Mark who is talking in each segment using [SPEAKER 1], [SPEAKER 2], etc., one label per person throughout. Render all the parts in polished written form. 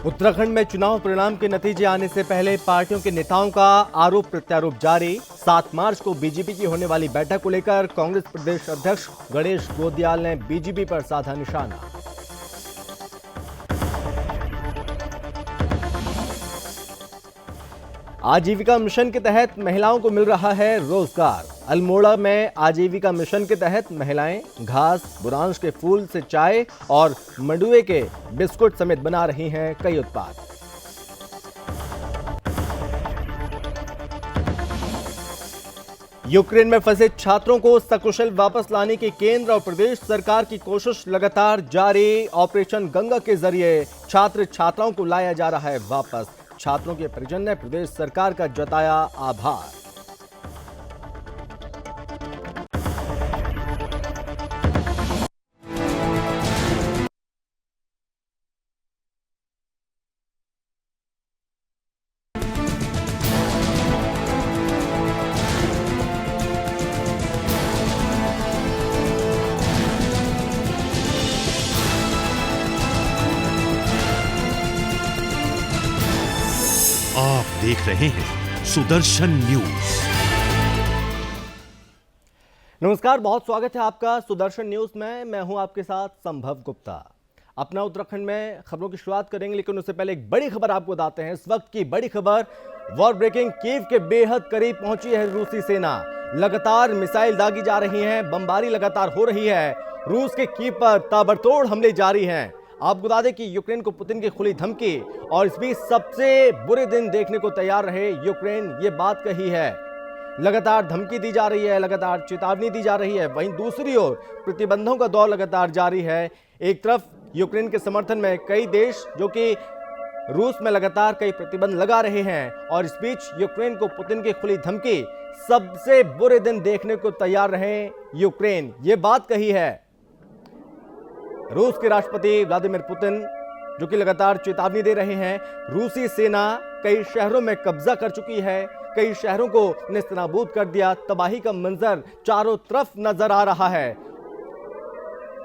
[SPEAKER 1] उत्तराखंड में चुनाव परिणाम के नतीजे आने से पहले पार्टियों के नेताओं का आरोप प्रत्यारोप जारी। 7 मार्च को बीजेपी की होने वाली बैठक को लेकर कांग्रेस प्रदेश अध्यक्ष गणेश गोंदियाल ने बीजेपी पर साधा निशाना। आजीविका मिशन के तहत महिलाओं को मिल रहा है रोजगार। अल्मोड़ा में आजीविका मिशन के तहत महिलाएं घास, बुरांश के फूल से चाय और मंडुए के बिस्कुट समेत बना रही हैं कई उत्पाद। यूक्रेन में फंसे छात्रों को सकुशल वापस लाने की केंद्र और प्रदेश सरकार की कोशिश लगातार जारी। ऑपरेशन गंगा के जरिए छात्र छात्राओं को लाया जा रहा है वापस। छात्रों के परिजन ने प्रदेश सरकार का जताया आभार।
[SPEAKER 2] आप देख रहे हैं सुदर्शन न्यूज।
[SPEAKER 1] नमस्कार, बहुत स्वागत है आपका सुदर्शन न्यूज में। मैं हूं आपके साथ संभव गुप्ता। अपना उत्तराखंड में खबरों की शुरुआत करेंगे, लेकिन उससे पहले एक बड़ी खबर आपको बताते हैं। इस वक्त की बड़ी खबर, वॉर ब्रेकिंग कीव के बेहद करीब पहुंची है रूसी सेना। लगातार मिसाइल दागी जा रही हैं, बमबारी लगातार हो रही है। रूस के कीव पर ताबड़तोड़ हमले जारी हैं। आपको बता दें कि यूक्रेन को पुतिन की खुली धमकी और इस बीच सबसे बुरे दिन देखने को तैयार रहे यूक्रेन, ये बात कही है। लगातार धमकी दी जा रही है, लगातार चेतावनी दी जा रही है। वहीं दूसरी ओर प्रतिबंधों का दौर लगातार जारी है। एक तरफ यूक्रेन के समर्थन में कई देश जो कि रूस में लगातार कई प्रतिबंध लगा रहे हैं, और इस बीच यूक्रेन को पुतिन की खुली धमकी, सबसे बुरे दिन देखने को तैयार रहे यूक्रेन, ये बात कही है रूस के राष्ट्रपति व्लादिमीर पुतिन, जो कि लगातार चेतावनी दे रहे हैं। रूसी सेना कई शहरों में कब्जा कर चुकी है, कई शहरों को नेस्तनाबूद कर दिया। तबाही का मंजर चारों तरफ नजर आ रहा है।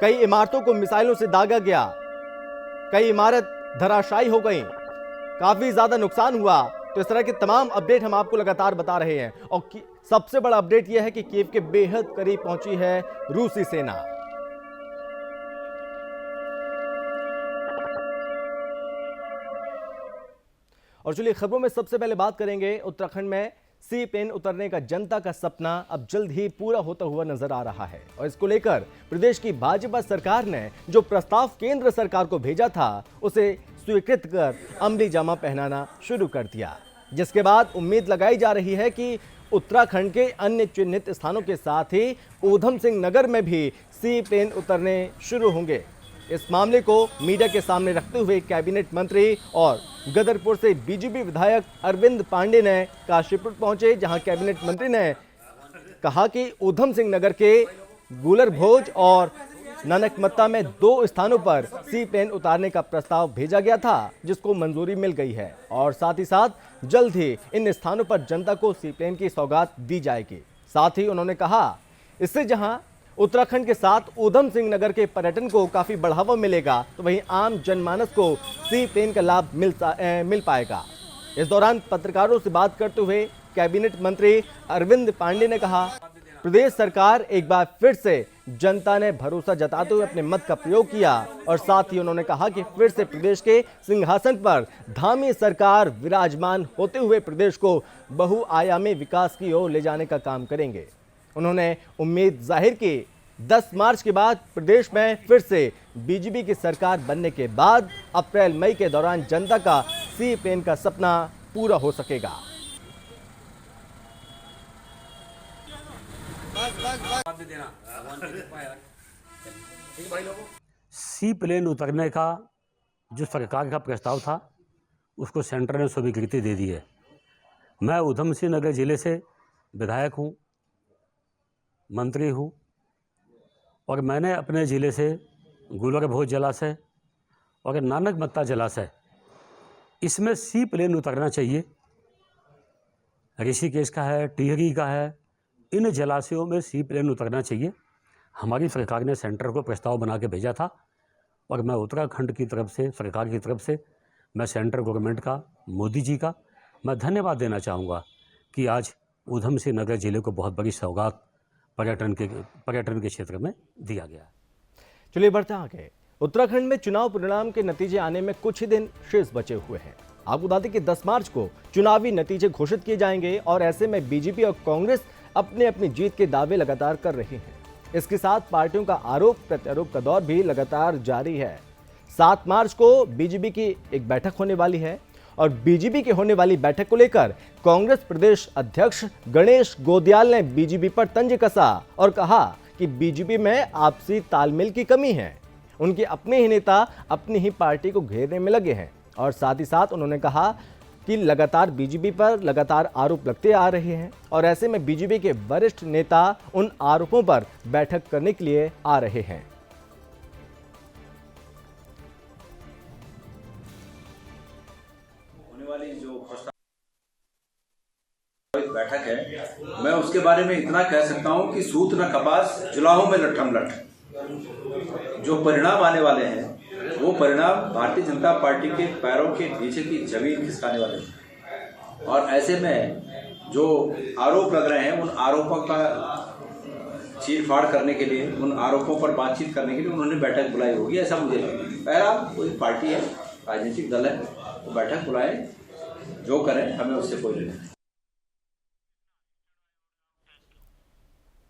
[SPEAKER 1] कई इमारतों को मिसाइलों से दागा गया, कई इमारत धराशायी हो गई, काफी ज्यादा नुकसान हुआ। तो इस तरह के तमाम अपडेट हम आपको लगातार बता रहे हैं। और सबसे बड़ा अपडेट यह है कि कीव के बेहद करीब पहुंची है रूसी सेना। और चलिए खबरों में सबसे पहले बात करेंगे, उत्तराखंड में सी प्लेन उतरने का जनता का सपना अब जल्द ही पूरा होता हुआ नजर आ रहा है। और इसको लेकर प्रदेश की भाजपा सरकार ने जो प्रस्ताव केंद्र सरकार को भेजा था, उसे स्वीकृत कर अमली जामा पहनाना शुरू कर दिया, जिसके बाद उम्मीद लगाई जा रही है कि उत्तराखंड के अन्य चिन्हित स्थानों के साथ ही ऊधम सिंह नगर में भी सी प्लेन उतरने शुरू होंगे। इस मामले को मीडिया के सामने रखते हुए कैबिनेट मंत्री और गदरपुर से बीजेपी विधायक अरविंद पांडे ने काशीपुर पहुंचे, जहां कैबिनेट मंत्री ने कहा कि ऊधम सिंह नगर के गुलर भोज और नानकमत्ता में 2 स्थानों पर सी प्लेन उतारने का प्रस्ताव भेजा गया था, जिसको मंजूरी मिल गई है। और साथ ही साथ जल्द ही इन स्थानों पर जनता को सी प्लेन की सौगात दी जाएगी। साथ ही उन्होंने कहा, इससे जहां उत्तराखंड के साथ ऊधम सिंह नगर के पर्यटन को काफी बढ़ावा मिलेगा, तो वहीं आम जनमानस को सी प्लेन का लाभ मिल पाएगा। इस दौरान पत्रकारों से बात करते हुए कैबिनेट मंत्री अरविंद पांडे ने कहा, प्रदेश सरकार एक बार फिर से जनता ने भरोसा जताते हुए अपने मत का प्रयोग किया। और साथ ही उन्होंने कहा कि फिर से प्रदेश के सिंहासन पर धामी सरकार विराजमान होते हुए प्रदेश को बहुआयामी विकास की ओर ले जाने का काम करेंगे। उन्होंने उम्मीद जाहिर की 10 मार्च के बाद प्रदेश में फिर से बीजेपी की सरकार बनने के बाद अप्रैल मई के दौरान जनता का सी प्लेन का सपना पूरा हो सकेगा।
[SPEAKER 3] सी प्लेन उतरने का जो सरकार का प्रस्ताव था, उसको सेंटर ने स्वीकृति दे दी है। मैं ऊधम सिंह नगर जिले से विधायक हूँ, मंत्री हूँ, और मैंने अपने ज़िले से गुलर भोज जलाशय और नानकमत्ता जलाशय, इसमें सी प्लेन उतरना चाहिए। ऋषिकेश का है, टिहरी का है, इन जलाशयों में सी प्लेन उतरना चाहिए। हमारी सरकार ने सेंटर को प्रस्ताव बना के भेजा था और मैं उत्तराखंड की तरफ से, सरकार की तरफ से मैं सेंट्रल गवर्नमेंट का, मोदी जी का मैं धन्यवाद देना चाहूँगा कि आज ऊधम सिंह नगर जिले को बहुत बड़ी सौगात पर्यटन के क्षेत्र में दिया गया है।
[SPEAKER 1] चलिए बढ़ते हैं आगे। उत्तराखंड में चुनाव परिणाम के नतीजे आने में कुछ ही दिन शेष बचे हुए हैं। आपको बता दें कि 10 मार्च को चुनावी नतीजे घोषित किए जाएंगे और ऐसे में बीजेपी और कांग्रेस अपनी जीत के दावे लगातार कर रही हैं। इसके साथ पार्टियों का आरोप प्रत्यारोप का दौर भी लगातार जारी है। 7 मार्च को बीजेपी की एक बैठक होने वाली है और बीजेपी की होने वाली बैठक को लेकर कांग्रेस प्रदेश अध्यक्ष गणेश गोदियाल ने बीजेपी पर तंज कसा और कहा कि बीजेपी में आपसी तालमेल की कमी है। उनके अपने ही नेता अपनी ही पार्टी को घेरने में लगे हैं और साथ ही साथ उन्होंने कहा कि लगातार बीजेपी पर लगातार आरोप लगते आ रहे हैं और ऐसे में बीजेपी के वरिष्ठ नेता उन आरोपों पर बैठक करने के लिए आ रहे हैं।
[SPEAKER 4] बैठक है, मैं उसके बारे में इतना कह सकता हूं कि सूत न कपास जुलाहों में लट्ठम लठ। जो परिणाम आने वाले हैं वो परिणाम भारतीय जनता पार्टी के पैरों के नीचे की जमीन खिसकाने वाले हैं और ऐसे में जो आरोप लग रहे हैं उन आरोपों का चीर-फाड़ करने के लिए, उन आरोपों पर बातचीत करने के लिए उन्होंने बैठक बुलाई होगी, ऐसा मुझे लगता है। पहला कोई पार्टी है, राजनीतिक दल है, वो बैठक बुलाए, जो करें हमें उससे कोई लेना नहीं।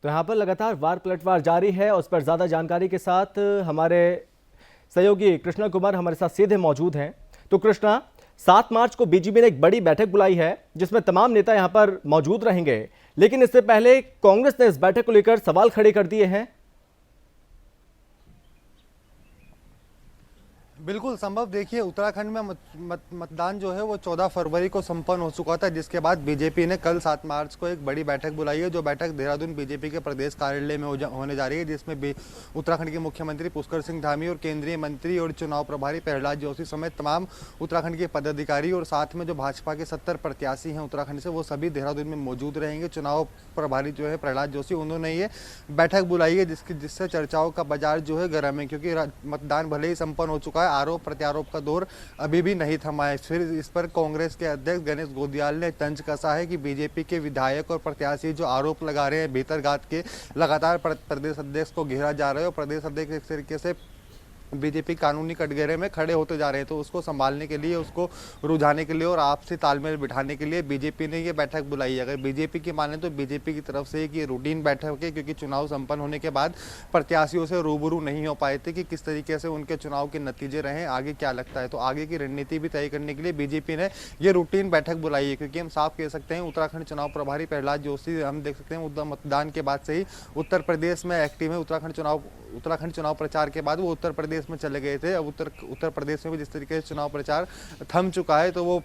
[SPEAKER 1] तो यहाँ पर लगातार वार पलटवार जारी है। उस पर ज़्यादा जानकारी के साथ हमारे सहयोगी कृष्णा कुमार हमारे साथ सीधे मौजूद हैं। तो कृष्णा, 7 मार्च को बीजेपी ने एक बड़ी बैठक बुलाई है जिसमें तमाम नेता यहाँ पर मौजूद रहेंगे, लेकिन इससे पहले कांग्रेस ने इस बैठक को लेकर सवाल खड़े कर दिए हैं।
[SPEAKER 5] बिल्कुल संभव। देखिए, उत्तराखंड में मतदान जो है वो 14 फरवरी को संपन्न हो चुका था, जिसके बाद बीजेपी ने कल 7 मार्च को एक बड़ी बैठक बुलाई है, जो बैठक देहरादून बीजेपी के प्रदेश कार्यालय में होने जा रही है, जिसमें उत्तराखंड के मुख्यमंत्री पुष्कर सिंह धामी और केंद्रीय मंत्री और चुनाव प्रभारी प्रहलाद जोशी समेत तमाम उत्तराखंड के पदाधिकारी और साथ में जो भाजपा के 70 प्रत्याशी हैं उत्तराखंड से, वो सभी देहरादून में मौजूद रहेंगे। चुनाव प्रभारी जो है प्रहलाद जोशी, उन्होंने ये बैठक बुलाई है जिससे चर्चाओं का बाजार जो है गर्म है, क्योंकि मतदान भले ही संपन्न हो चुका है, आरोप प्रत्यारोप का दौर अभी भी नहीं थमा है। फिर इस पर कांग्रेस के अध्यक्ष गणेश गोदियाल ने तंज कसा है कि बीजेपी के विधायक और प्रत्याशी जो आरोप लगा रहे हैं भीतरघात के, लगातार प्रदेश अध्यक्ष को घेरा जा रहा है और प्रदेश अध्यक्ष एक तरीके से बीजेपी कानूनी कटघरे में खड़े होते जा रहे हैं। तो उसको संभालने के लिए, उसको रुझाने के लिए और आपसी तालमेल बिठाने के लिए बीजेपी ने ये बैठक बुलाई है। अगर बीजेपी की माने तो बीजेपी की तरफ से एक ये रूटीन बैठक है, क्योंकि चुनाव संपन्न होने के बाद प्रत्याशियों से रूबरू नहीं हो पाए थे कि किस तरीके से उनके चुनाव के नतीजे रहे, आगे क्या लगता है। तो आगे की रणनीति भी तय करने के लिए बीजेपी ने ये रूटीन बैठक बुलाई है, क्योंकि हम साफ कह सकते हैं उत्तराखंड चुनाव प्रभारी प्रहलाद जोशी, हम देख सकते हैं मतदान के बाद से ही उत्तर प्रदेश में एक्टिव है। उत्तराखंड चुनाव प्रचार के बाद वो उत्तर प्रदेश में चले गए थे। अब उत्तर प्रदेश में भी जिस तरीके से चुनाव प्रचार थम चुका है, तो वो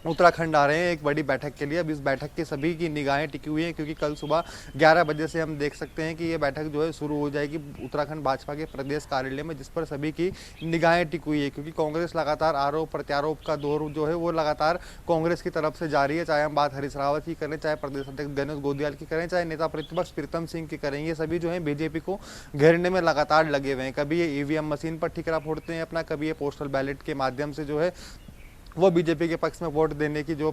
[SPEAKER 5] उत्तराखंड आ रहे हैं एक बड़ी बैठक के लिए। अब इस बैठक की सभी की निगाहें टिकी हुई हैं, क्योंकि कल सुबह 11 बजे से हम देख सकते हैं कि ये बैठक जो है शुरू हो जाएगी उत्तराखंड भाजपा के प्रदेश कार्यालय में, जिस पर सभी की निगाहें टिकी हुई है, क्योंकि कांग्रेस लगातार आरोप प्रत्यारोप का दौर जो है वो लगातार कांग्रेस की तरफ से जारी है। चाहे हम बात हरीश रावत की करें, चाहे प्रदेश अध्यक्ष गणेश गोदियाल की करें, चाहे नेता प्रतिपक्ष प्रीतम सिंह की करें, ये सभी जो है बीजेपी को घेरने में लगातार लगे हुए हैं। कभी ये ईवीएम मशीन पर ठिकरा फोड़ते हैं अपना, कभी ये पोस्टल बैलेट के माध्यम से जो है वो बीजेपी के पक्ष में वोट देने की जो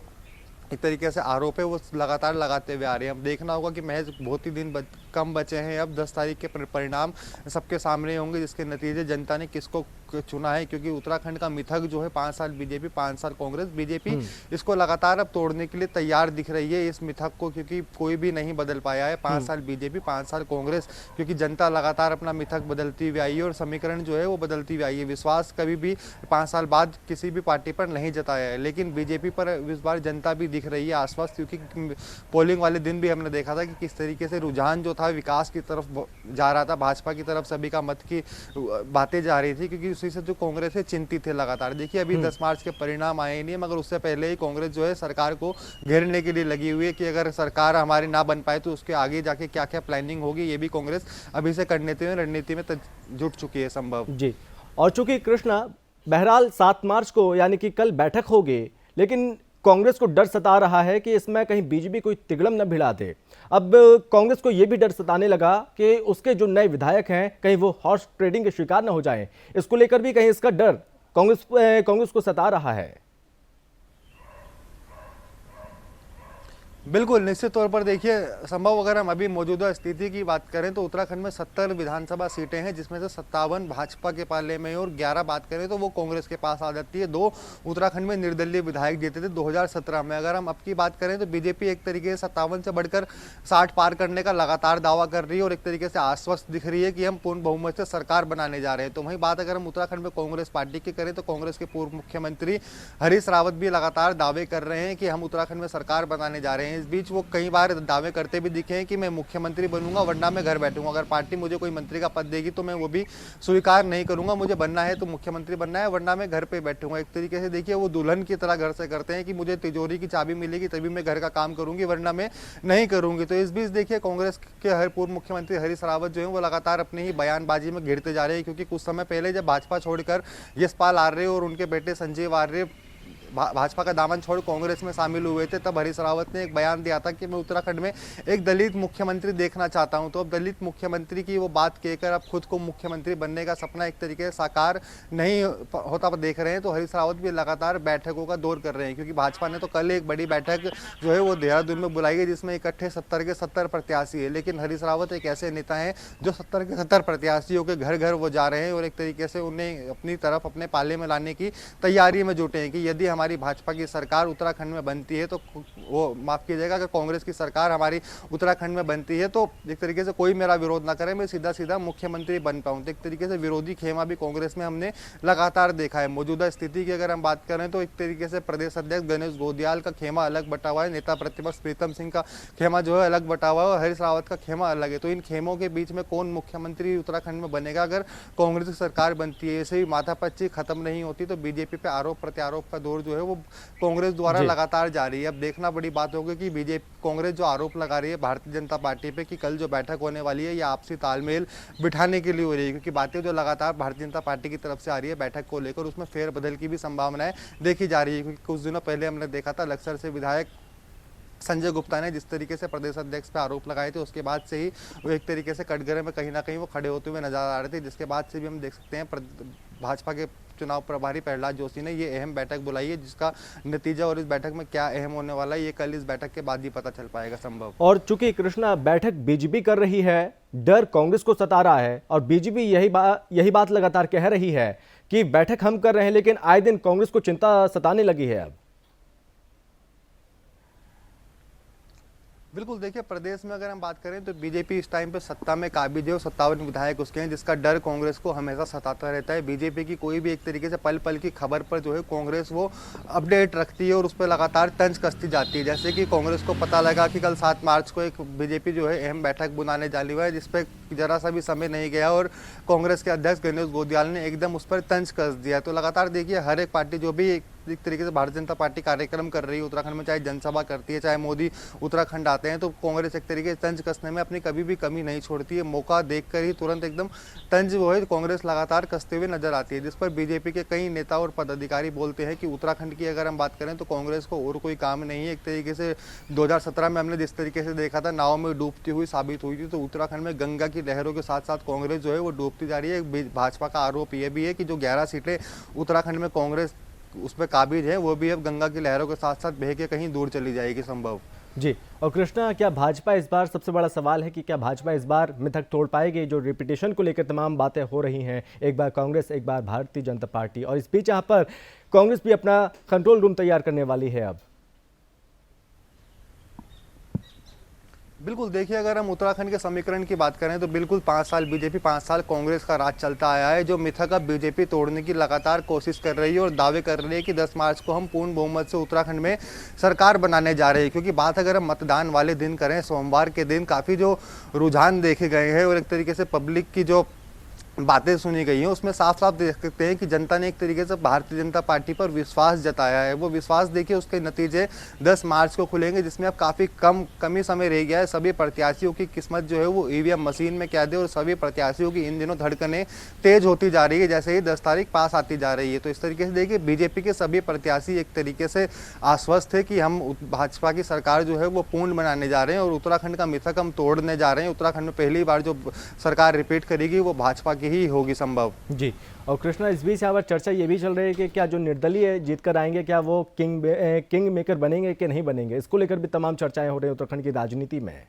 [SPEAKER 5] एक तरीके से आरोप है वो लगातार लगाते हुए आ रहे हैं। अब देखना होगा कि महज बहुत ही दिन कम बचे हैं। अब 10 तारीख के परिणाम सबके सामने होंगे, जिसके नतीजे जनता ने किसको चुना है, क्योंकि उत्तराखंड का मिथक जो है 5 साल बीजेपी 5 साल कांग्रेस, बीजेपी इसको लगातार अब तोड़ने के लिए तैयार दिख रही है इस मिथक को, क्योंकि कोई भी नहीं बदल पाया है। 5 साल बीजेपी 5 साल कांग्रेस, क्योंकि जनता लगातार अपना मिथक बदलती हुई आई है और समीकरण जो है वो बदलती हुई आई है। विश्वास कभी भी 5 साल बाद किसी भी पार्टी पर नहीं जताया है, लेकिन बीजेपी पर इस बार जनता भी दिख रही है आश्वस्त, क्योंकि पोलिंग वाले दिन भी हमने देखा था कि किस तरीके से रुझान जो था विकास की तरफ जा रहा था, भाजपा की तरफ सभी का मत की बातें जा रही थी, क्योंकि उसी से जो कांग्रेस से चिंतित थे लगातार। देखिए अभी 10 मार्च के परिणाम आए ही नहीं, मगर उससे पहले ही कांग्रेस जो है सरकार को घेरने के लिए लगी हुई है कि अगर सरकार हमारी ना बन पाए तो उसके आगे जाके क्या क्या प्लानिंग होगी, ये भी कांग्रेस अभी से करने के रणनीति में जुट चुकी है संभव जी।
[SPEAKER 1] और चूंकि कृष्णा, बहरहाल 7 मार्च को यानी कि कल बैठक होगी, लेकिन कांग्रेस को डर सता रहा है कि इसमें कहीं बीजेपी कोई तिगड़म न भिड़ा दे। अब कांग्रेस को यह भी डर सताने लगा कि उसके जो नए विधायक हैं कहीं वो हॉर्स ट्रेडिंग के शिकार न हो जाएं। इसको लेकर भी कहीं इसका डर कांग्रेस को सता रहा है।
[SPEAKER 5] बिल्कुल, निश्चित तौर पर देखिए संभव अगर हम अभी मौजूदा स्थिति की बात करें तो उत्तराखंड में 70 विधानसभा सीटें हैं, जिसमें से 57 भाजपा के पाले में और 11 बात करें तो वो कांग्रेस के पास आ जाती है। 2 उत्तराखंड में निर्दलीय विधायक जीते थे 2017 में। अगर हम अब की बात करें तो बीजेपी एक तरीके से 57 से बढ़कर 60 पार करने का लगातार दावा कर रही है और एक तरीके से आश्वस्त दिख रही है कि हम पूर्ण बहुमत से सरकार बनाने जा रहे हैं। तो वहीं बात अगर हम उत्तराखंड में कांग्रेस पार्टी की करें तो कांग्रेस के पूर्व मुख्यमंत्री हरीश रावत भी लगातार दावे कर रहे हैं कि हम उत्तराखंड में सरकार बनाने जा रहे हैं। इस बीच वो कई बार दावे करते भी दिखे हैं कि मैं मुख्यमंत्री बनूंगा वरना मैं घर बैठूंगा, अगर पार्टी मुझे कोई मंत्री का पद देगी तो मैं वो भी स्वीकार नहीं करूंगा, मुझे बनना है तो मुख्यमंत्री बनना है वरना मैं घर पे बैठूंगा। एक तरीके से देखिए वो दुल्हन की तरह घर से करते हैं कि मुझे तिजोरी की चाबी मिलेगी तभी मैं घर का काम करूंगी वरना मैं नहीं करूंगी। तो इस बीच देखिए कांग्रेस के हर पूर्व मुख्यमंत्री हरीश रावत जो है वो लगातार अपनी ही बयानबाजी में घिरते जा रहे हैं, क्योंकि कुछ समय पहले जब भाजपा छोड़कर यशपाल आर्य और उनके बेटे संजीव आर्य भाजपा का दामन छोड़ कांग्रेस में शामिल हुए थे, तब हरीश रावत ने एक बयान दिया था कि मैं उत्तराखंड में एक दलित मुख्यमंत्री देखना चाहता हूं। तो अब दलित मुख्यमंत्री की वो बात कहकर अब खुद को मुख्यमंत्री बनने का सपना एक तरीके से साकार नहीं होता देख रहे हैं। तो हरीश रावत भी लगातार बैठकों का दौर कर रहे हैं, क्योंकि भाजपा ने तो कल एक बड़ी बैठक जो है वो देहरादून में बुलाई है, जिसमें इकट्ठे 70 के 70 प्रत्याशी है। लेकिन हरीश रावत एक ऐसे नेता हैं जो 70 के 70 प्रत्याशियों के घर घर वो जा रहे हैं और एक तरीके से उन्हें अपनी तरफ अपने पाले में लाने की तैयारी में जुटे हैं कि यदि हमारी भाजपा की सरकार उत्तराखंड में बनती है तो वो माफ कीजिएगा अगर कांग्रेस की सरकार हमारी उत्तराखंड में बनती है तो एक तरीके से कोई मेरा विरोध ना करे, मैं सीधा सीधा मुख्यमंत्री बन पाऊं। तो एक तरीके से विरोधी खेमा भी कांग्रेस में हमने लगातार देखा है। मौजूदा स्थिति की अगर हम बात करें तो एक तरीके से प्रदेश अध्यक्ष गणेश गोदियाल का खेमा अलग बटा हुआ है, नेता प्रतिपक्ष प्रीतम सिंह का खेमा जो है अलग बटा हुआ है और हरीश रावत का खेमा अलग है। तो इन खेमों के बीच में कौन मुख्यमंत्री उत्तराखंड में बनेगा अगर कांग्रेस की सरकार बनती है? ऐसे ही माथापच्ची खत्म नहीं होती तो बीजेपी पे आरोप प्रत्यारोप का दौर जो है वो कांग्रेस द्वारा लगातार जारी है। अब देखना बड़ी बात होगी कि बीजेपी कांग्रेस जो आरोप लगा रही है भारतीय जनता पार्टी पे कि कल जो बैठक होने वाली है ये आपसी तालमेल बिठाने के लिए हो रही है, क्योंकि बातें जो लगातार भारतीय जनता पार्टी की तरफ से आ रही है बैठक को लेकर उसमें फेरबदल की भी संभावनाएं देखी जा रही है। क्योंकि कुछ दिनों पहले हमने देखा था लक्सर से विधायक संजय गुप्ता ने जिस तरीके से प्रदेश अध्यक्ष पे आरोप लगाए थे उसके बाद से ही वो एक तरीके से कटघरे में कहीं ना कहीं वो खड़े होते हुए नजर आ रहे थे, जिसके बाद से भी हम देख सकते हैं भाजपा के चुनाव प्रभारी प्रहलाद जोशी ने ये अहम बैठक बुलाई है, जिसका नतीजा और इस बैठक में क्या अहम होने वाला है ये कल इस बैठक के बाद ही पता चल पाएगा संभव।
[SPEAKER 1] और चूंकि कृष्णा बैठक बीजेपी कर रही है, डर कांग्रेस को सता रहा है और बीजेपी यही बात लगातार कह रही है कि बैठक हम कर रहे हैं, लेकिन आए दिन कांग्रेस को चिंता सताने लगी है। अब
[SPEAKER 5] बिल्कुल देखिए प्रदेश में अगर हम बात करें तो बीजेपी इस टाइम पे सत्ता में काबिज है और 57 विधायक उसके हैं, जिसका डर कांग्रेस को हमेशा सताता रहता है। बीजेपी की कोई भी एक तरीके से पल पल की खबर पर जो है कांग्रेस वो अपडेट रखती है और उस पर लगातार तंज कसती जाती है। जैसे कि कांग्रेस को पता लगा कि कल 7 मार्च को एक बीजेपी जो है अहम बैठक बुलाने जाली हुआ है, जिसपे जरा सा भी समय नहीं गया और कांग्रेस के अध्यक्ष गणेश गोदियाल ने एकदम उस पर तंज कस दिया। तो लगातार देखिए हर एक पार्टी जो भी एक तरीके से भारतीय जनता पार्टी कार्यक्रम कर रही है उत्तराखंड में, चाहे जनसभा करती है चाहे मोदी उत्तराखंड आते हैं, तो कांग्रेस एक तरीके से तंज कसने में अपनी कभी भी कमी नहीं छोड़ती है। मौका देखकर ही तुरंत एकदम तंज वो है कांग्रेस लगातार कसते हुए नजर आती है, जिस पर बीजेपी के कई नेता और पदाधिकारी बोलते हैं कि उत्तराखंड की अगर हम बात करें तो कांग्रेस को और कोई काम नहीं है। एक तरीके से 2017 में हमने जिस तरीके से देखा था नाव में डूबती हुई साबित हुई थी, तो उत्तराखंड में गंगा की लहरों के साथ साथ कांग्रेस जो है वो डूबती जा रही है। भाजपा का आरोप यह भी है कि जो 11 सीटें उत्तराखंड में कांग्रेस उस पर काबिज है वो भी अब गंगा की लहरों के साथ साथ बह के कहीं दूर चली जाएगी संभव।
[SPEAKER 1] जी, और कृष्णा क्या भाजपा इस बार, सबसे बड़ा सवाल है कि क्या भाजपा इस बार मिथक तोड़ पाएगी? जो रिपीटेशन को लेकर तमाम बातें हो रही हैं, एक बार कांग्रेस एक बार भारतीय जनता पार्टी, और इस बीच यहाँ पर कांग्रेस भी अपना कंट्रोल रूम तैयार करने वाली है। अब
[SPEAKER 5] बिल्कुल देखिए अगर हम उत्तराखंड के समीकरण की बात करें तो बिल्कुल 5 साल बीजेपी 5 साल कांग्रेस का राज चलता आया है। जो मिथक अब बीजेपी तोड़ने की लगातार कोशिश कर रही है और दावे कर रही है कि 10 मार्च को हम पूर्ण बहुमत से उत्तराखंड में सरकार बनाने जा रहे हैं। क्योंकि बात अगर हम मतदान वाले दिन करें, सोमवार के दिन काफ़ी जो रुझान देखे गए हैं और एक तरीके से पब्लिक की जो बातें सुनी गई हैं उसमें साफ साफ देख सकते हैं कि जनता ने एक तरीके से भारतीय जनता पार्टी पर विश्वास जताया है। वो विश्वास देखिए उसके नतीजे 10 मार्च को खुलेंगे, जिसमें अब काफ़ी कमी समय रह गया है। सभी प्रत्याशियों की किस्मत जो है वो ईवीएम मशीन में क्या दे और सभी प्रत्याशियों की इन दिनों धड़कनें तेज होती जा रही है जैसे ही 10 तारीख पास आती जा रही है। तो इस तरीके से देखिए बीजेपी के सभी प्रत्याशी एक तरीके से आश्वस्त है कि हम भाजपा की सरकार जो है वो पूर्ण बनाने जा रहे हैं और उत्तराखंड का मिथक हम तोड़ने जा रहे हैं। उत्तराखंड में पहली बार जो सरकार रिपीट करेगी वो भाजपा की ही होगी संभव।
[SPEAKER 1] जी। और कृष्णा, इस बीच यहाँ पर चर्चा ये भी चल रही है कि क्या जो निर्दलीय जीत कर आएंगे क्या वो किंग मेकर बनेंगे कि नहीं बनेंगे, इसको लेकर भी तमाम चर्चाएं हो रही हैं उत्तराखंड की राजनीति में।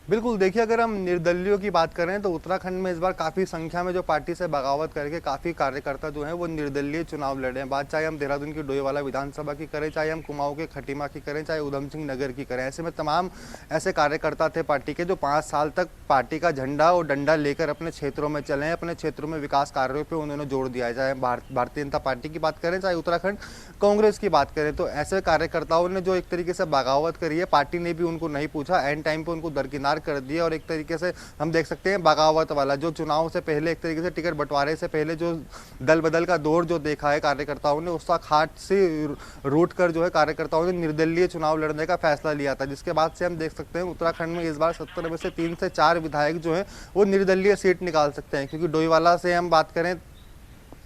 [SPEAKER 5] बिल्कुल, देखिए अगर हम निर्दलीयों की बात करें तो उत्तराखंड में इस बार काफ़ी संख्या में जो पार्टी से बगावत करके काफ़ी कार्यकर्ता जो हैं वो निर्दलीय चुनाव लड़े हैं। बात चाहे हम देहरादून की डोईवाला विधानसभा की करें, चाहे हम कुमाऊं के खटीमा की करें, चाहे उधम सिंह नगर की करें, ऐसे में तमाम ऐसे कार्यकर्ता थे पार्टी के जो 5 साल तक पार्टी का झंडा और डंडा लेकर अपने क्षेत्रों में चले हैं, अपने क्षेत्रों में विकास कार्यों पर उन्होंने जोर दिया है। चाहे भारतीय जनता पार्टी की बात करें, चाहे उत्तराखंड कांग्रेस की बात करें, तो ऐसे कार्यकर्ताओं ने जो एक तरीके से बगावत करी है, पार्टी ने भी उनको नहीं पूछा, एंड टाइम पे उनको दरकिनार कर दिया। और एक तरीके से हम देख सकते हैं बगावत वाला जो चुनाव से पहले एक तरीके से टिकट बंटवारे से पहले जो दल बदल का दौर जो देखा है कार्यकर्ताओं ने, उसका खाट से रूट कर जो है कार्यकर्ताओं ने निर्दलीय चुनाव लड़ने का फैसला लिया था, जिसके बाद से हम देख सकते हैं उत्तराखंड में इस बार 70 में से 3 से 4 विधायक जो है वो निर्दलीय सीट निकाल सकते हैं। क्योंकि डोईवाला से हम बात करें,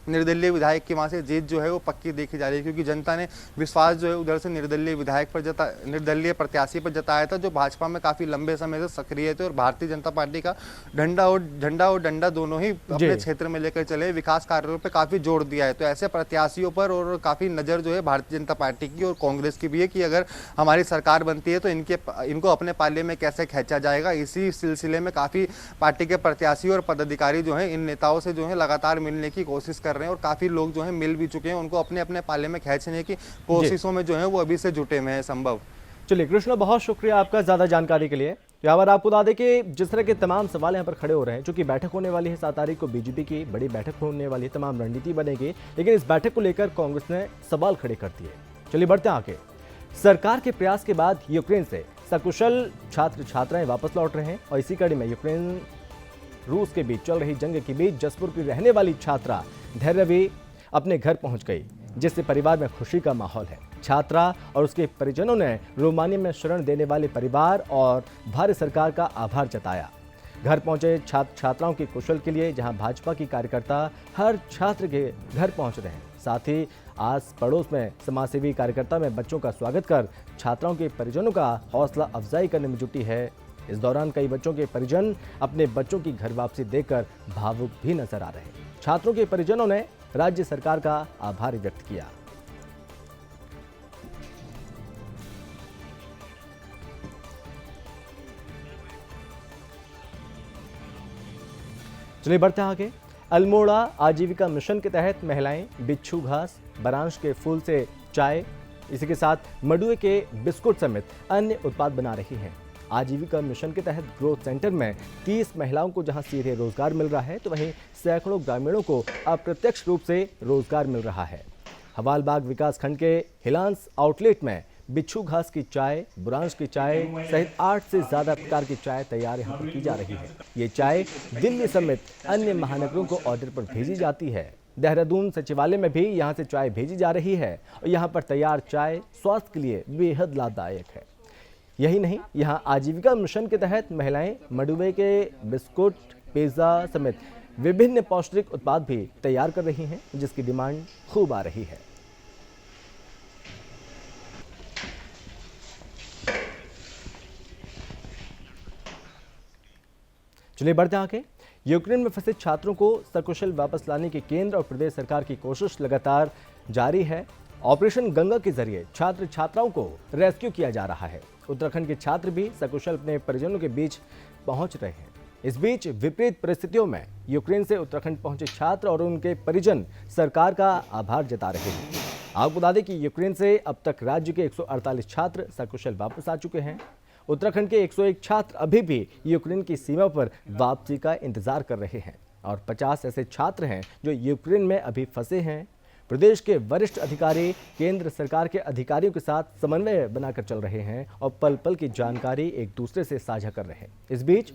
[SPEAKER 5] निर्दलीय विधायक की वहाँ से जीत जो है वो पक्की देखी जा रही है, क्योंकि जनता ने विश्वास जो है उधर से निर्दलीय विधायक पर निर्दलीय प्रत्याशी पर जताया था, जो भाजपा में काफ़ी लंबे समय से सक्रिय थे और भारतीय जनता पार्टी का झंडा और डंडा दोनों ही अपने क्षेत्र में लेकर चले, विकास कार्यों पर काफ़ी जोर दिया है। तो ऐसे प्रत्याशियों पर और काफ़ी नज़र जो है भारतीय जनता पार्टी की और कांग्रेस की भी है कि अगर हमारी सरकार बनती है तो इनको अपने पाले में कैसे खींचा जाएगा। इसी सिलसिले में काफ़ी पार्टी के प्रत्याशी और पदाधिकारी जो है इन नेताओं से जो है लगातार मिलने की कोशिश कर रहे हैं और काफी लोग जो हैं मिल भी चुके हैं, उनको अपने अपने पाले में खींचने की कोशिशों में जो है वो अभी से जुटे हुए हैं संभव।
[SPEAKER 1] चलिए कृष्णा, बहुत शुक्रिया आपका ज़्यादा जानकारी के लिए। यहाँ पर आपको बता दें कि जिस तरह के तमाम सवाल यहाँ पर खड़े हो रहे हैं, चूंकि बैठक होने वाली है 7 तारीख को, बीजेपी की बड़ी बैठक होने वाली है, तमाम रणनीति बनेगी, लेकिन इस बैठक को लेकर कांग्रेस ने सवाल खड़े कर दिए। चलिए बढ़ते हैं आगे। सरकार के प्रयास के बाद यूक्रेन से सकुशल छात्र छात्राएं वापस लौट रहे हैं और इसी कड़ी में यूक्रेन रूस के बीच चल रही जंग के बीच जसपुर की रहने वाली छात्रा धैर्यवी अपने घर पहुंच गई, जिससे परिवार में खुशी का माहौल है। छात्रा और उसके परिजनों ने रोमानिया में शरण देने वाले परिवार और भारत सरकार का आभार जताया। घर पहुंचे छात्र छात्राओं की कुशल के लिए जहां भाजपा की कार्यकर्ता हर छात्र के घर पहुंच रहे हैं, साथ ही आस पड़ोस में समाजसेवी कार्यकर्ता में बच्चों का स्वागत कर छात्राओं के परिजनों का हौसला अफजाई करने में जुटी है। इस दौरान कई बच्चों के परिजन अपने बच्चों की घर वापसी देखकर भावुक भी नजर आ रहे हैं। छात्रों के परिजनों ने राज्य सरकार का आभार व्यक्त किया। चलिए बढ़ते हैं आगे। अल्मोड़ा आजीविका मिशन के तहत महिलाएं बिच्छू घास, बरांश के फूल से चाय, इसी के साथ मडुए के बिस्कुट समेत अन्य उत्पाद बना रही हैं। आजीविका मिशन के तहत ग्रोथ सेंटर में 30 महिलाओं को जहां सीधे रोजगार मिल रहा है, तो वहीं सैकड़ों ग्रामीणों को अप्रत्यक्ष रूप से रोजगार मिल रहा है। हवालबाग विकास खंड के हिलांस आउटलेट में बिच्छू घास की चाय, बुरांश की चाय सहित 8 से ज्यादा प्रकार की चाय तैयार यहाँ पर की जा रही है। ये चाय दिल्ली समेत अन्य महानगरों को ऑर्डर पर भेजी जाती है। देहरादून सचिवालय में भी यहाँ से चाय भेजी जा रही है और यहाँ पर तैयार चाय स्वास्थ्य के लिए बेहद लाभदायक है। यही नहीं, यहाँ आजीविका मिशन के तहत महिलाएं मडुवे के बिस्कुट, पिज्जा समेत विभिन्न पौष्टिक उत्पाद भी तैयार कर रही हैं, जिसकी डिमांड खूब आ रही है। चलिए बढ़ते आगे। यूक्रेन में फंसे छात्रों को सकुशल वापस लाने की केंद्र और प्रदेश सरकार की कोशिश लगातार जारी है। ऑपरेशन गंगा के जरिए छात्र छात्राओं को रेस्क्यू किया जा रहा है। उत्तराखंड के छात्र भी सकुशल अपने परिजनों के बीच पहुंच रहे हैं। इस बीच विपरीत परिस्थितियों में यूक्रेन से उत्तराखंड पहुंचे छात्र और उनके परिजन सरकार का आभार जता रहे हैं। आपको बता दें कि यूक्रेन से अब तक राज्य के 148 छात्र सकुशल वापस आ चुके हैं। उत्तराखंड के 101 छात्र अभी भी यूक्रेन की सीमा पर वापसी का इंतजार कर रहे हैं और 50 ऐसे छात्र हैं जो यूक्रेन में अभी फंसे हैं। प्रदेश के वरिष्ठ अधिकारी केंद्र सरकार के अधिकारियों के साथ समन्वय बनाकर चल रहे हैं और पल पल की जानकारी एक दूसरे से साझा कर रहे हैं। इस बीच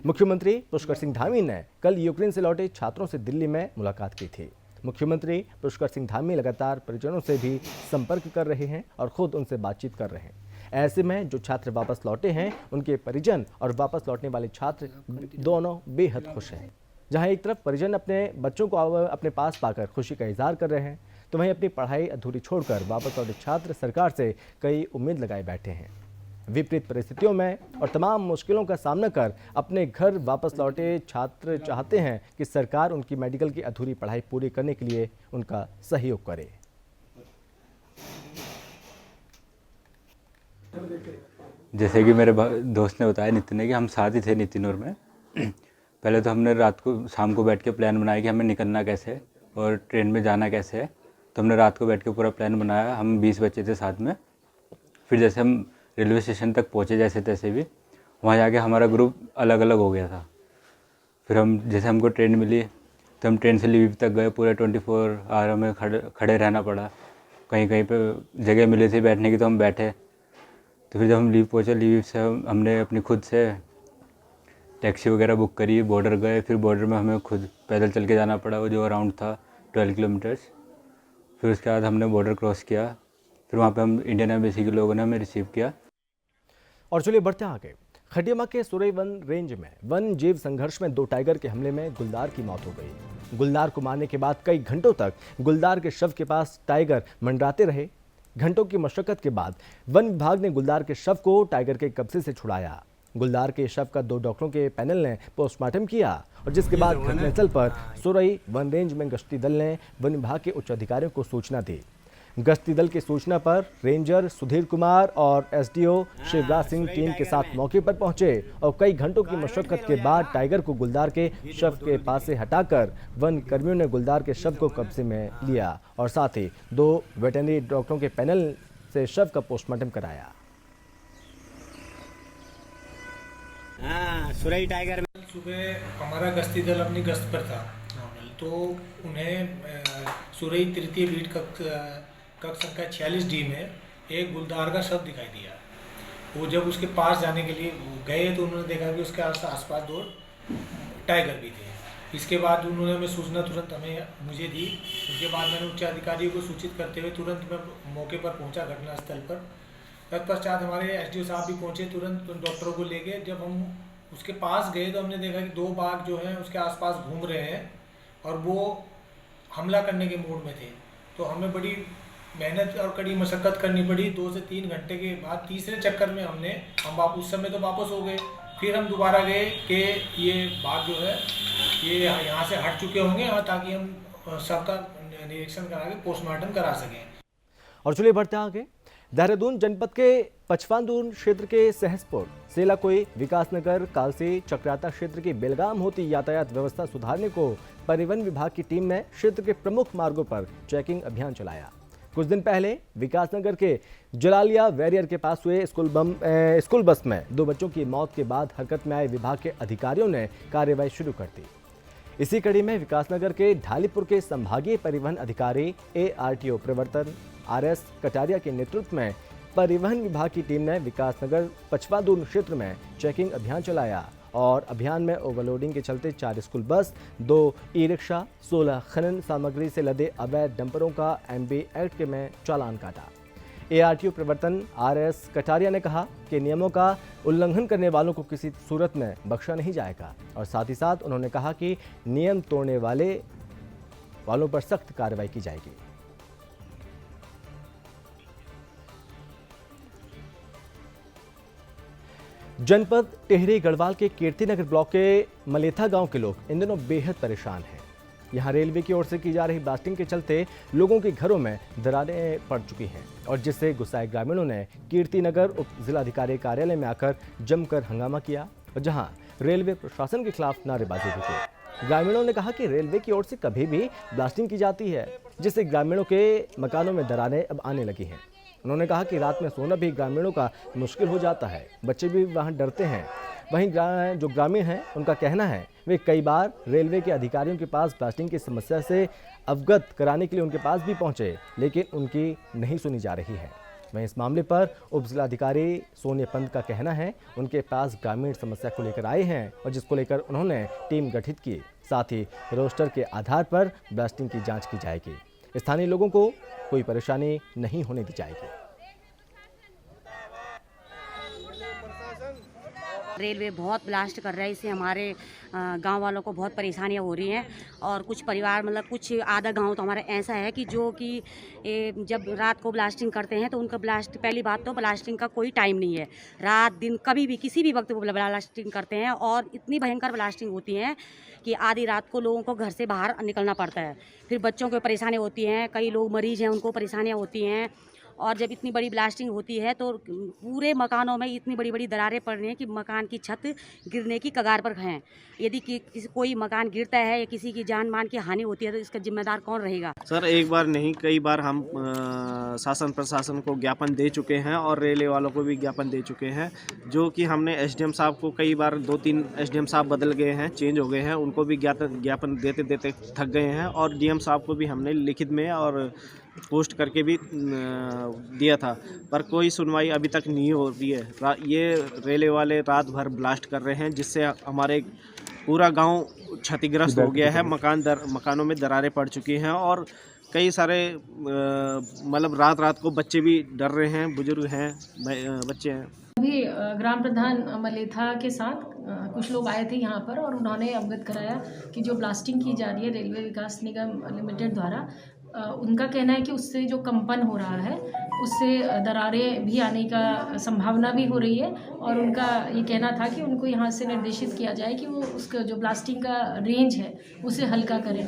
[SPEAKER 1] मुख्यमंत्री पुष्कर सिंह धामी ने कल यूक्रेन से लौटे छात्रों से दिल्ली में मुलाकात की थी। मुख्यमंत्री पुष्कर सिंह धामी लगातार परिजनों से भी संपर्क कर रहे हैं और खुद उनसे बातचीत कर रहे हैं। ऐसे में जो छात्र वापस लौटे हैं, उनके परिजन और वापस लौटने वाले छात्र दोनों बेहद खुश हैं। जहां एक तरफ परिजन अपने बच्चों को अपने पास पाकर खुशी का इजहार कर रहे हैं, तो वहीं अपनी पढ़ाई अधूरी छोड़कर वापस लौटे छात्र सरकार से कई उम्मीद लगाए बैठे हैं। विपरीत परिस्थितियों में और तमाम मुश्किलों का सामना कर अपने घर वापस लौटे छात्र चाहते हैं कि सरकार उनकी मेडिकल की अधूरी पढ़ाई पूरी करने के लिए उनका सहयोग करे।
[SPEAKER 6] जैसे कि मेरे दोस्त ने बताया, नितिन ने, कि हम साथ ही थे नितिन और मैं। पहले तो हमने रात को शाम को बैठ के प्लान बनाया कि हमें निकलना कैसे है और ट्रेन में जाना कैसे है। तो हमने रात को बैठ के पूरा प्लान बनाया। हम 20 बच्चे थे साथ में। फिर जैसे हम रेलवे स्टेशन तक पहुँचे जैसे तैसे भी, वहाँ जाके हमारा ग्रुप अलग अलग हो गया था। फिर जैसे हमको ट्रेन मिली तो हम ट्रेन से लीव तक गए। पूरे 24 आवर हमें खड़े रहना पड़ा। कहीं कहीं पे जगह मिली थी बैठने की तो हम बैठे। तो फिर जब हम लीव पहुँचे, लीव से हमने अपनी खुद से टैक्सी वगैरह बुक करी, बॉर्डर गए। फिर बॉर्डर में हमें खुद पैदल चल के जाना पड़ा, वो जो अराउंड था 12 किलोमीटर्स। फिर उसके बाद हमने बॉर्डर क्रॉस किया। फिर वहाँ पे हम इंडियन एम्बेसी के लोगों ने हमें रिसीव किया।
[SPEAKER 1] और चलिए बढ़ते आगे। खटिमा के सुरई वन रेंज में वन जीव संघर्ष में 2 टाइगर के हमले में गुलदार की मौत हो गई। गुलदार को मारने के बाद कई घंटों तक गुलदार के शव के पास टाइगर मंडराते रहे। घंटों की मशक्कत के बाद वन विभाग ने गुलदार के शव को टाइगर के कब्जे से छुड़ाया। गुलदार के शव का 2 डॉक्टरों के पैनल ने पोस्टमार्टम किया और जिसके बाद घटनास्थल पर सुरई वन रेंज में गश्ती दल ने वन विभाग के उच्च अधिकारियों को सूचना दी। गश्ती दल की सूचना पर रेंजर सुधीर कुमार और एसडीओ शिवराज सिंह टीम के साथ मौके पर पहुंचे और कई घंटों की मशक्कत के बाद टाइगर को गुलदार के शव के पास से हटाकर वन कर्मियों ने गुलदार के शव को कब्जे में लिया और साथ ही 2 वेटरनरी डॉक्टरों के पैनल से शव का पोस्टमार्टम कराया।
[SPEAKER 7] सुरई टाइगर
[SPEAKER 8] सुबह हमारा गश्ती दल अपनी गश्त पर था, तो उन्हें सुरई तृतीय बीट कक्ष संख्या 46D में एक गुलदार का शव दिखाई दिया। वो जब उसके पास जाने के लिए गए तो उन्होंने देखा कि उसके आसपास 2 टाइगर भी थे। इसके बाद उन्होंने हमें सूचना तुरंत मुझे दी। उसके बाद मैंने उच्च अधिकारियों को सूचित करते हुए तुरंत मैं मौके पर पहुंचा घटनास्थल पर। तत्पश्चात हमारे एसडीओ साहब भी पहुंचे तुरंत डॉक्टरों को लेके। जब हम उसके पास गए तो हमने देखा कि 2 बाघ जो हैं उसके आसपास घूम रहे हैं और वो हमला करने के मूड में थे। तो हमें बड़ी मेहनत और कड़ी मशक्कत करनी पड़ी। 2 से 3 घंटे के बाद तीसरे चक्कर में हम उस समय तो वापस हो गए। फिर हम दोबारा गए कि ये बाघ जो है ये यहाँ से हट चुके होंगे ताकि हम सबका निरीक्षण करा के पोस्टमार्टम करा सकें।
[SPEAKER 1] और चलिए बढ़ते आगे। देहरादून जनपद के पचफांदून क्षेत्र के सहसपुर, सेलाकोई, विकासनगर, कालसी, चक्राता क्षेत्र की बेलगाम होती यातायात व्यवस्था सुधारने को परिवहन विभाग की टीम ने क्षेत्र के प्रमुख मार्गों पर चेकिंग अभियान चलाया। कुछ दिन पहले विकासनगर के जलालिया बैरियर के पास हुए स्कूल बस में 2 बच्चों की मौत के बाद हरकत में आए विभाग के अधिकारियों ने कार्रवाई शुरू कर दी। इसी कड़ी में विकासनगर के ढालीपुर के संभागीय परिवहन अधिकारी ARTO प्रवर्तन RS कटारिया के नेतृत्व में परिवहन विभाग की टीम ने विकासनगर पचफांदून क्षेत्र में चेकिंग अभियान चलाया और अभियान में ओवरलोडिंग के चलते 4 स्कूल बस, 2 ई-रिक्शा, 16 खनन सामग्री से लदे अवैध डंपरों का MB एक्ट के में चालान काटा। ARTO प्रवर्तन RS कटारिया ने कहा कि नियमों का उल्लंघन करने वालों को किसी सूरत में बख्शा नहीं जाएगा और साथ ही साथ उन्होंने कहा कि नियम तोड़ने वालों पर सख्त कार्रवाई की जाएगी। जनपद टिहरी गढ़वाल के कीर्तिनगर ब्लॉक के मलेथा गांव के लोग इन दिनों बेहद परेशान हैं। यहां रेलवे की ओर से की जा रही ब्लास्टिंग के चलते लोगों के घरों में दरारें पड़ चुकी हैं और जिससे गुस्साए ग्रामीणों ने कीर्तिनगर उप जिलाधिकारी कार्यालय में आकर जमकर हंगामा किया और जहां रेलवे प्रशासन के खिलाफ नारेबाजी भी की। ग्रामीणों ने कहा कि रेलवे की ओर से कभी भी ब्लास्टिंग की जाती है जिससे ग्रामीणों के मकानों में दरारें अब आने लगी हैं। उन्होंने कहा कि रात में सोना भी ग्रामीणों का मुश्किल हो जाता है, बच्चे भी वहां डरते हैं। वहीं जो ग्रामीण हैं उनका कहना है वे कई बार रेलवे के अधिकारियों के पास ब्लास्टिंग की समस्या से अवगत कराने के लिए उनके पास भी पहुंचे लेकिन उनकी नहीं सुनी जा रही है। वहीं इस मामले पर उप जिलाधिकारी सोनिया पंत का कहना है उनके पास ग्रामीण समस्या को लेकर आए हैं और जिसको लेकर उन्होंने टीम गठित की। साथ ही रोस्टर के आधार पर ब्लास्टिंग की जाँच की जाएगी। स्थानीय लोगों को कोई परेशानी नहीं होने दी जाएगी।
[SPEAKER 7] रेलवे बहुत ब्लास्ट कर रहा है, इससे हमारे गांव वालों को बहुत परेशानियां हो रही हैं। और कुछ परिवार मतलब कुछ आधा गांव तो हमारा ऐसा है कि जो कि जब रात को ब्लास्टिंग करते हैं तो उनका ब्लास्ट, पहली बात तो ब्लास्टिंग का कोई टाइम नहीं है, रात दिन कभी भी किसी भी वक्त वो ब्लास्टिंग करते हैं। और इतनी भयंकर ब्लास्टिंग होती है कि आधी रात को लोगों को घर से बाहर निकलना पड़ता है। फिर बच्चों को परेशानी होती हैं, कई लोग मरीज हैं उनको परेशानियाँ होती हैं। और जब इतनी बड़ी ब्लास्टिंग होती है तो पूरे मकानों में इतनी बड़ी बड़ी दरारें पड़ रही हैं कि मकान की छत गिरने की कगार पर हैं। यदि कोई मकान गिरता है या किसी की जान मान की हानि होती है तो इसका जिम्मेदार कौन रहेगा?
[SPEAKER 9] सर, एक बार नहीं कई बार हम शासन प्रशासन को ज्ञापन दे चुके हैं और रेलवे वालों को भी ज्ञापन दे चुके हैं, जो कि हमने एसडीएम साहब को कई बार 2-3 एसडीएम साहब बदल गए हैं, चेंज हो गए हैं, उनको भी ज्ञापन देते देते थक गए हैं। और डीएम साहब को भी हमने लिखित में और पोस्ट करके भी दिया था, पर कोई सुनवाई अभी तक नहीं हो रही है। ये रेलवे वाले रात भर ब्लास्ट कर रहे हैं, जिससे हमारे पूरा गांव क्षतिग्रस्त हो गया है। मकानों में दरारें पड़ चुकी हैं और कई सारे मतलब रात को बच्चे भी डर रहे हैं, बुजुर्ग हैं, बच्चे हैं।
[SPEAKER 10] अभी ग्राम प्रधान मलेथा के साथ कुछ लोग आए थे यहाँ पर और उन्होंने अवगत कराया कि जो ब्लास्टिंग की जा रही है रेलवे विकास निगम लिमिटेड द्वारा, उनका कहना है कि उससे जो कंपन हो रहा है उससे दरारें भी आने का संभावना भी हो रही है। और उनका ये कहना था कि उनको यहाँ से निर्देशित किया जाए कि वो उसका जो ब्लास्टिंग का रेंज है उसे हल्का करें।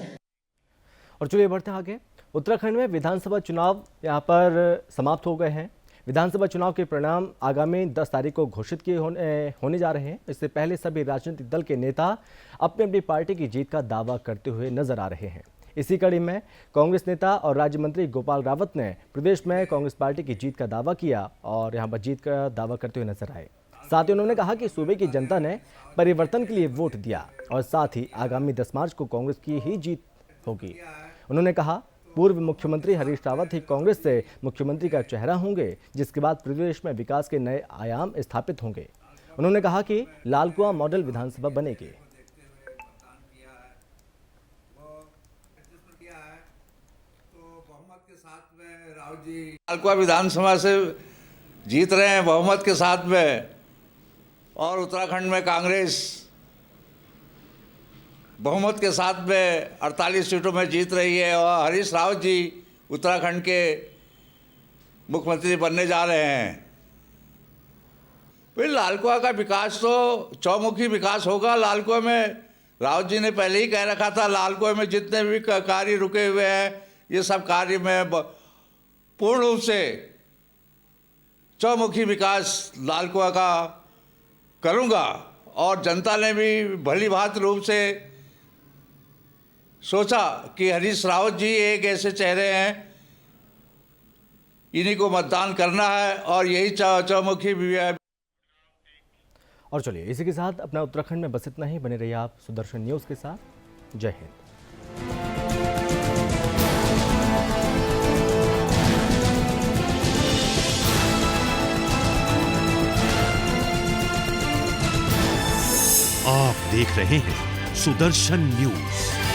[SPEAKER 1] और चलिए बढ़ते हैं आगे। उत्तराखंड में विधानसभा चुनाव यहाँ पर समाप्त हो गए हैं। विधानसभा चुनाव के परिणाम आगामी 10 तारीख को घोषित किए होने जा रहे हैं। इससे पहले सभी राजनीतिक दल के नेता अपनी अपनी पार्टी की जीत का दावा करते हुए नजर आ रहे हैं। इसी कड़ी में कांग्रेस नेता और राज्य मंत्री गोपाल रावत ने प्रदेश में कांग्रेस पार्टी की जीत का दावा किया और यहां पर जीत का दावा करते हुए नजर आए। साथ ही उन्होंने कहा कि सूबे की जनता ने परिवर्तन के लिए वोट दिया और साथ ही आगामी 10 मार्च को कांग्रेस की ही जीत होगी। उन्होंने कहा पूर्व मुख्यमंत्री हरीश रावत ही कांग्रेस से मुख्यमंत्री का चेहरा होंगे, जिसके बाद प्रदेश में विकास के नए आयाम स्थापित होंगे। उन्होंने कहा कि लालकुआं मॉडल विधानसभा बनेगी।
[SPEAKER 11] लालकुआं विधानसभा से जीत रहे हैं बहुमत के साथ में, और उत्तराखंड में कांग्रेस बहुमत के साथ में 48 सीटों में जीत रही है और हरीश रावत जी उत्तराखंड के मुख्यमंत्री बनने जा रहे हैं। फिर लालकुआं का विकास तो चौमुखी विकास होगा। लालकुआं में रावत जी ने पहले ही कह रखा था, लालकुआं में जितने भी कार्य रुके हुए हैं ये सब कार्य में पूर्ण रूप से चौमुखी विकास लालकुआं का करूंगा। और जनता ने भी भली भांति रूप से सोचा कि हरीश रावत जी एक ऐसे चेहरे हैं, इन्हीं को मतदान करना है और यही चौमुखी भी है।
[SPEAKER 1] और चलिए इसी के साथ अपना उत्तराखंड में बस इतना ही। बने रहिए आप सुदर्शन न्यूज़ के साथ। जय हिंद।
[SPEAKER 2] आप देख रहे हैं सुदर्शन न्यूज़।